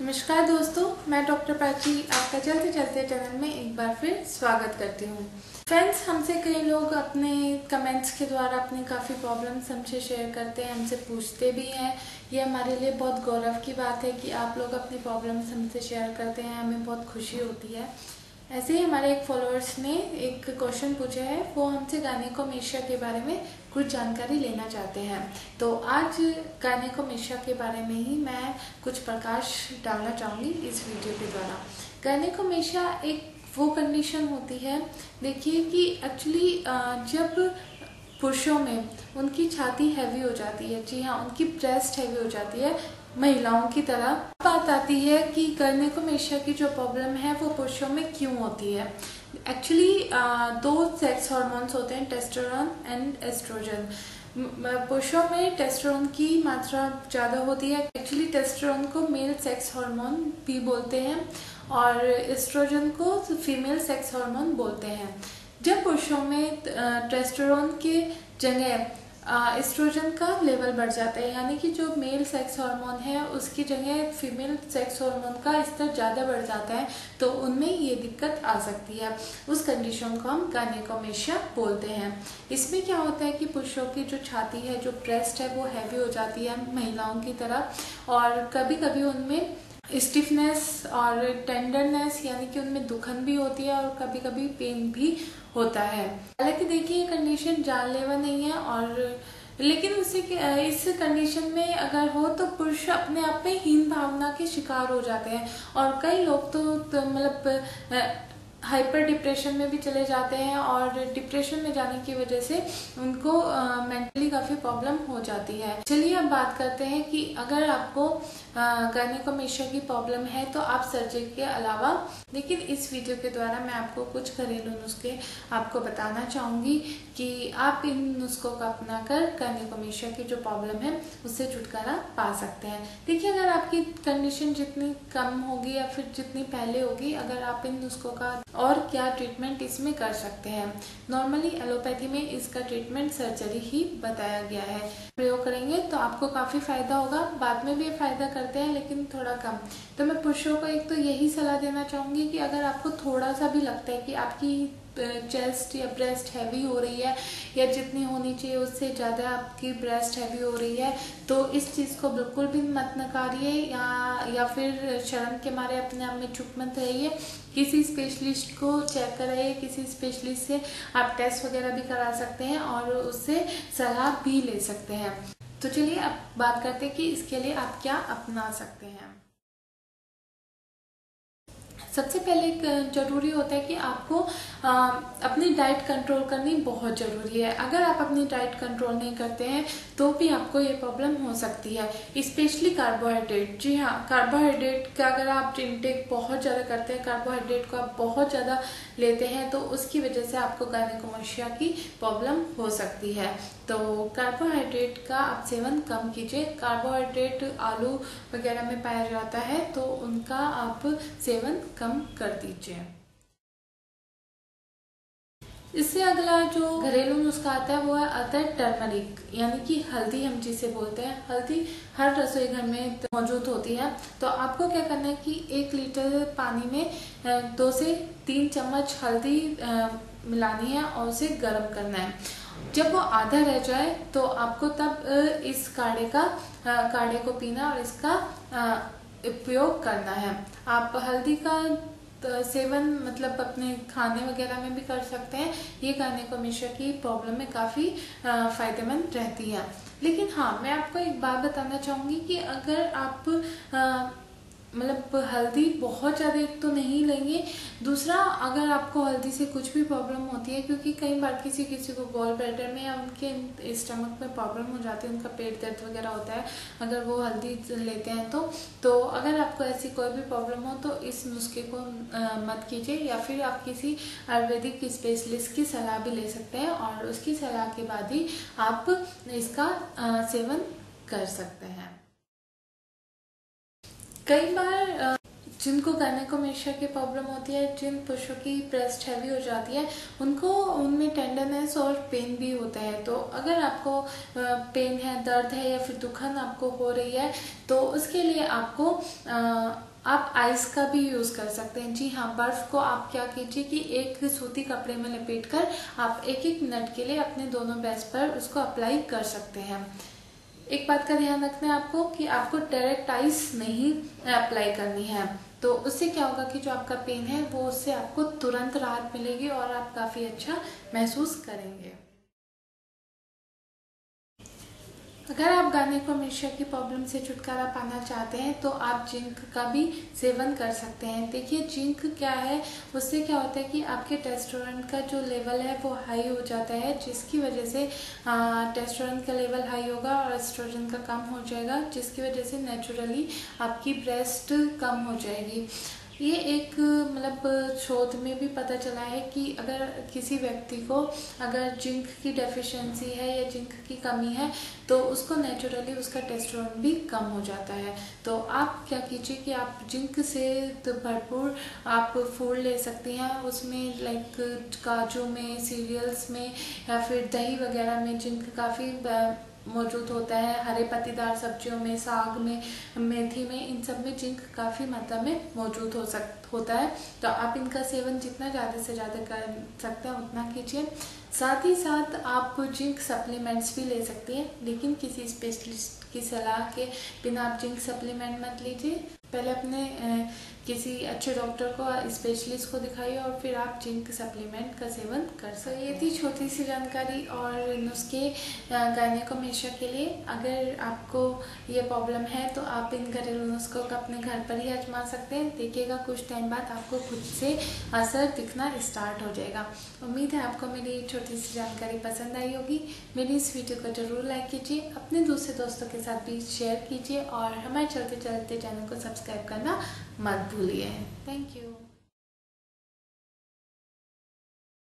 नमस्कार दोस्तों, मैं डॉक्टर प्राची आपका चलते चलते चैनल में एक बार फिर स्वागत करती हूँ। फ्रेंड्स, हमसे कई लोग अपने कमेंट्स के द्वारा अपनी काफ़ी प्रॉब्लम्स हमसे शेयर करते हैं, हमसे पूछते भी हैं। ये हमारे लिए बहुत गौरव की बात है कि आप लोग अपनी प्रॉब्लम्स हमसे शेयर करते हैं, हमें बहुत खुशी होती है। ऐसे ही हमारे एक फॉलोअर्स ने एक क्वेश्चन पूछा है, वो हमसे गायनेकोमेशिया के बारे में कुछ जानकारी लेना चाहते हैं। तो आज गायनेकोमेशिया के बारे में ही मैं कुछ प्रकाश डालना चाहूँगी इस वीडियो के द्वारा। गायनेकोमेशिया एक वो कंडीशन होती है, देखिए कि एक्चुअली जब पुरुषों में उनकी छाती हैवी हो जाती है, जी हाँ, उनकी ब्रेस्ट हैवी हो जाती है महिलाओं की तरह। बात आती है कि गायनेकोमेशिया की जो प्रॉब्लम है वो पुरुषों में क्यों होती है। एक्चुअली दो सेक्स हार्मोन्स होते हैं, टेस्टोस्टेरोन एंड एस्ट्रोजन। पुरुषों में टेस्टोस्टेरोन की मात्रा ज़्यादा होती है। एक्चुअली टेस्टोस्टेरोन को मेल सेक्स हार्मोन भी बोलते हैं और एस्ट्रोजन को फीमेल सेक्स हार्मोन बोलते हैं। जब पुरुषों में टेस्टोस्टेरोन के जगह एस्ट्रोजन का लेवल बढ़ जाता है, यानी कि जो मेल सेक्स हार्मोन है उसकी जगह फीमेल सेक्स हार्मोन का स्तर ज़्यादा बढ़ जाता है, तो उनमें ये दिक्कत आ सकती है। उस कंडीशन को हम गायनेकोमेशिया बोलते हैं। इसमें क्या होता है कि पुरुषों की जो छाती है, जो ब्रेस्ट है, वो हैवी हो जाती है महिलाओं की तरह, और कभी कभी उनमें स्टिफनेस और टेंडरनेस, यानी कि उनमें दुखन भी होती है और कभी कभी पेन भी होता है। हालांकि देखिए, ये कंडीशन जानलेवा नहीं है, और लेकिन उसे इस कंडीशन में अगर हो तो पुरुष अपने आप में हीन भावना के शिकार हो जाते हैं, और कई लोग तो मतलब हाइपर डिप्रेशन में भी चले जाते हैं, और डिप्रेशन में जाने की वजह से उनको मेंटली काफ़ी प्रॉब्लम हो जाती है। चलिए अब बात करते हैं कि अगर आपको गायनेकोमेशिया की प्रॉब्लम है तो आप सर्जरी के अलावा, लेकिन इस वीडियो के द्वारा मैं आपको कुछ घरेलू नुस्खे आपको बताना चाहूँगी कि आप इन नुस्खों का अपनाकर गायनेकोमेशिया की जो प्रॉब्लम है उससे छुटकारा पा सकते हैं। देखिए, अगर आपकी कंडीशन जितनी कम होगी या फिर जितनी पहले होगी, अगर आप इन नुस्खों का और क्या ट्रीटमेंट इसमें कर सकते हैं। नॉर्मली एलोपैथी में इसका ट्रीटमेंट सर्जरी ही बताया गया है। प्रयोग करेंगे तो आपको काफ़ी फायदा होगा, बाद में भी ये फायदा करते हैं लेकिन थोड़ा कम। तो मैं पुरुषों को एक तो यही सलाह देना चाहूँगी कि अगर आपको थोड़ा सा भी लगता है कि आपकी चेस्ट या ब्रेस्ट हैवी हो रही है, या जितनी होनी चाहिए उससे ज़्यादा आपकी ब्रेस्ट हैवी हो रही है, तो इस चीज़ को बिल्कुल भी मत नकारिए, या फिर शर्म के मारे अपने आप में चुप मत रहिए। किसी स्पेशलिस्ट को चेक कराइए, किसी स्पेशलिस्ट से आप टेस्ट वगैरह भी करा सकते हैं और उससे सलाह भी ले सकते हैं। तो चलिए अब बात करते हैं कि इसके लिए आप क्या अपना सकते हैं। सबसे पहले जरूरी होता है कि आपको अपनी डाइट कंट्रोल करनी बहुत ज़रूरी है। अगर आप अपनी डाइट कंट्रोल नहीं करते हैं तो भी आपको ये प्रॉब्लम हो सकती है, स्पेशली कार्बोहाइड्रेट। जी हाँ, कार्बोहाइड्रेट का अगर आप इंटेक बहुत ज़्यादा करते हैं, कार्बोहाइड्रेट को आप बहुत ज़्यादा लेते हैं, तो उसकी वजह से आपको गायनेकोमेशिया की प्रॉब्लम हो सकती है। तो कार्बोहाइड्रेट का आप सेवन कम कीजिए। कार्बोहाइड्रेट आलू वगैरह में पाया जाता है, तो उनका आप सेवन कम कर दीजिए। इससे अगला जो घरेलू नुस्खा आता है वो आता है टर्मरिक, यानी कि हल्दी हम जिसे बोलते हैं। हल्दी हर रसोई घर में मौजूद होती है। तो आपको क्या करना है कि 1 लीटर पानी में 2 से 3 चम्मच हल्दी मिलानी है और उसे गर्म करना है। जब वो आधा रह जाए तो आपको तब इस काढ़े को पीना और इसका उपयोग करना है। आप हल्दी का सेवन मतलब अपने खाने वगैरह में भी कर सकते हैं। ये गायनेकोमेशिया की प्रॉब्लम में काफ़ी फायदेमंद रहती है। लेकिन हाँ, मैं आपको एक बात बताना चाहूँगी कि अगर आप मतलब हल्दी बहुत ज़्यादा एक तो नहीं लेंगे, दूसरा अगर आपको हल्दी से कुछ भी प्रॉब्लम होती है, क्योंकि कई बार किसी को गॉल ब्लैडर में या उनके स्टमक में प्रॉब्लम हो जाती है, उनका पेट दर्द वगैरह होता है अगर वो हल्दी लेते हैं तो अगर आपको ऐसी कोई भी प्रॉब्लम हो तो इस नुस्खे को मत कीजिए, या फिर आप किसी आयुर्वेदिक स्पेशलिस्ट की सलाह भी ले सकते हैं, और उसकी सलाह के बाद ही आप इसका सेवन कर सकते हैं। कई बार जिनको गायनेकोमेशिया की प्रॉब्लम होती है, जिन पुरुषों की ब्रेस्ट हैवी हो जाती है, उनको उनमें टेंडरनेस और पेन भी होता है। तो अगर आपको पेन है, दर्द है या फिर दुखन आपको हो रही है, तो उसके लिए आपको आप आइस का भी यूज़ कर सकते हैं। जी हाँ, बर्फ़ को आप क्या कीजिए कि एक सूती कपड़े में लपेटकर आप 1-1 मिनट के लिए अपने दोनों ब्रेस्ट पर उसको अप्लाई कर सकते हैं। एक बात का ध्यान रखना है आपको कि आपको डायरेक्ट आइस नहीं अप्लाई करनी है। तो उससे क्या होगा कि जो आपका पेन है वो उससे आपको तुरंत राहत मिलेगी और आप काफ़ी अच्छा महसूस करेंगे। अगर आप गायनेकोमेशिया की प्रॉब्लम से छुटकारा पाना चाहते हैं तो आप जिंक का भी सेवन कर सकते हैं। देखिए, जिंक क्या है, उससे क्या होता है कि आपके टेस्टोस्टेरोन का जो लेवल है वो हाई हो जाता है, जिसकी वजह से टेस्टोस्टेरोन का लेवल हाई होगा और एस्ट्रोजन का कम हो जाएगा, जिसकी वजह से नेचुरली आपकी ब्रेस्ट कम हो जाएगी। ये एक मतलब शोध में भी पता चला है कि अगर किसी व्यक्ति को अगर जिंक की डेफिशिएंसी है या जिंक की कमी है तो उसको नेचुरली उसका टेस्टोस्टेरोन भी कम हो जाता है। तो आप क्या कीजिए कि आप जिंक से तो भरपूर आप फूड ले सकती हैं, उसमें लाइक काजू में, सीरियल्स में या फिर दही वगैरह में जिंक काफ़ी मौजूद होता है। हरे पत्तेदार सब्जियों में, साग में, मेथी में, इन सब में जिंक काफ़ी मात्रा में मौजूद होता है। तो आप इनका सेवन जितना ज़्यादा से ज़्यादा कर सकते हैं उतना कीजिए। साथ ही साथ आप जिंक सप्लीमेंट्स भी ले सकती हैं, लेकिन किसी स्पेशलिस्ट की सलाह के बिना आप जिंक सप्लीमेंट मत लीजिए। पहले अपने किसी अच्छे डॉक्टर को, स्पेशलिस्ट को दिखाइए और फिर आप जिंक सप्लीमेंट का सेवन कर सकते हैं। ये थी छोटी सी जानकारी और नुस्खे गायनेकोमेशिया के लिए। अगर आपको ये प्रॉब्लम है तो आप इन घरेलू नुस्खों को अपने घर पर ही आजमा सकते हैं। देखिएगा कुछ टाइम बाद आपको खुद से असर दिखना स्टार्ट हो जाएगा। उम्मीद है आपको मेरी छोटी सी जानकारी पसंद आई होगी। मेरी इस वीडियो को जरूर लाइक कीजिए, अपने दूसरे दोस्तों के साथ भी शेयर कीजिए और हमारे चलते चलते चैनल को सब्सक्राइब करना मत भूलिए। Thank you.